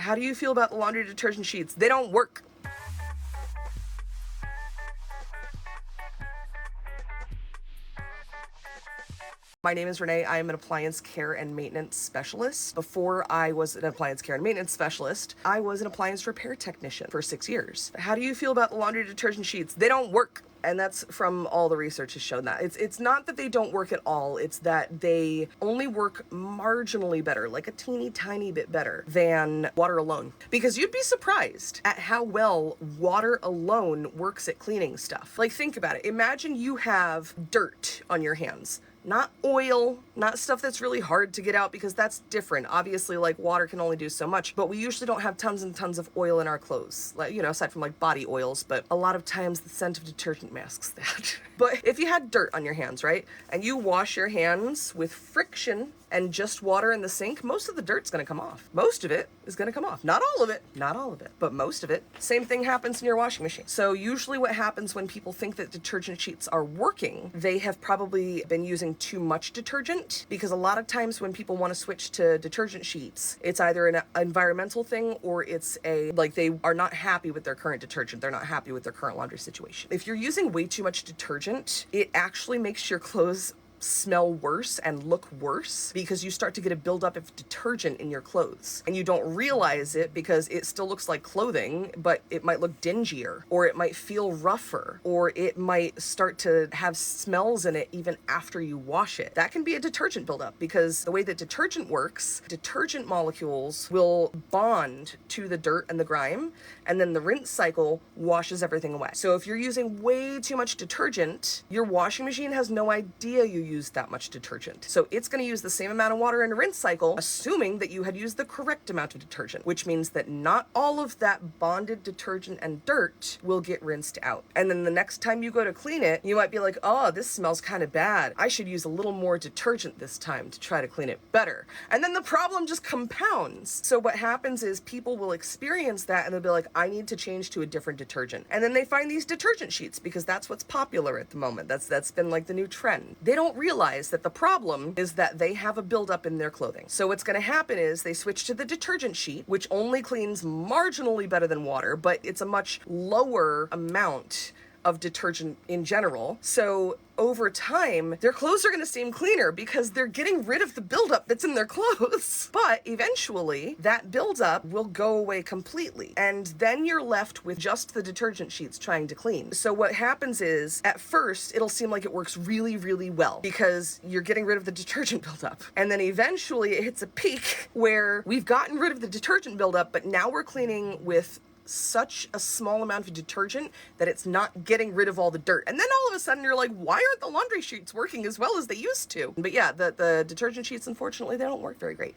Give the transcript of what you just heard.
How do you feel about the laundry detergent sheets? They don't work. My name is Renee. I am an appliance care and maintenance specialist. Before I was an appliance care and maintenance specialist, I was an appliance repair technician for 6 years. How do you feel about the laundry detergent sheets? They don't work. And that's from all the research has shown that. It's not that they don't work at all, it's that they only work marginally better, like a teeny tiny bit better than water alone. Because you'd be surprised at how well water alone works at cleaning stuff. Like, think about it. Imagine you have dirt on your hands. Not oil, not stuff that's really hard to get out, because that's different. Obviously, like, water can only do so much, but we usually don't have tons and tons of oil in our clothes, like, you know, aside from like body oils, but a lot of times the scent of detergent masks that. But if you had dirt on your hands, right, and you wash your hands with friction and just water in the sink, most of the dirt's gonna come off. Most of it is gonna come off. Not all of it, but most of it. Same thing happens in your washing machine. So usually what happens when people think that detergent sheets are working, they have probably been using too much detergent, because a lot of times when people want to switch to detergent sheets, it's either an environmental thing or it's like they are not happy with their current detergent. They're not happy with their current laundry situation. If you're using way too much detergent, it actually makes your clothes smell worse and look worse, because you start to get a buildup of detergent in your clothes and you don't realize it, because it still looks like clothing, but it might look dingier, or it might feel rougher, or it might start to have smells in it even after you wash it. That can be a detergent buildup, because the way that detergent works, detergent molecules will bond to the dirt and the grime, and then the rinse cycle washes everything away. So if you're using way too much detergent, your washing machine has no idea you used that much detergent. So it's going to use the same amount of water in a rinse cycle, assuming that you had used the correct amount of detergent, which means that not all of that bonded detergent and dirt will get rinsed out. And then the next time you go to clean it, you might be like, oh, this smells kind of bad. I should use a little more detergent this time to try to clean it better. And then the problem just compounds. So what happens is people will experience that and they'll be like, I need to change to a different detergent. And then they find these detergent sheets because that's what's popular at the moment. That's been like the new trend. They don't realize that the problem is that they have a buildup in their clothing. So what's going to happen is they switch to the detergent sheet, which only cleans marginally better than water, but it's a much lower amount of detergent in general. So over time, their clothes are going to seem cleaner because they're getting rid of the buildup that's in their clothes. But eventually, that buildup will go away completely. And then you're left with just the detergent sheets trying to clean. So what happens is, at first, it'll seem like it works really, really well because you're getting rid of the detergent buildup. And then eventually, it hits a peak where we've gotten rid of the detergent buildup, but now we're cleaning with such a small amount of detergent that it's not getting rid of all the dirt. And then all of a sudden you're like, why aren't the laundry sheets working as well as they used to? But yeah, the detergent sheets, unfortunately, they don't work very great.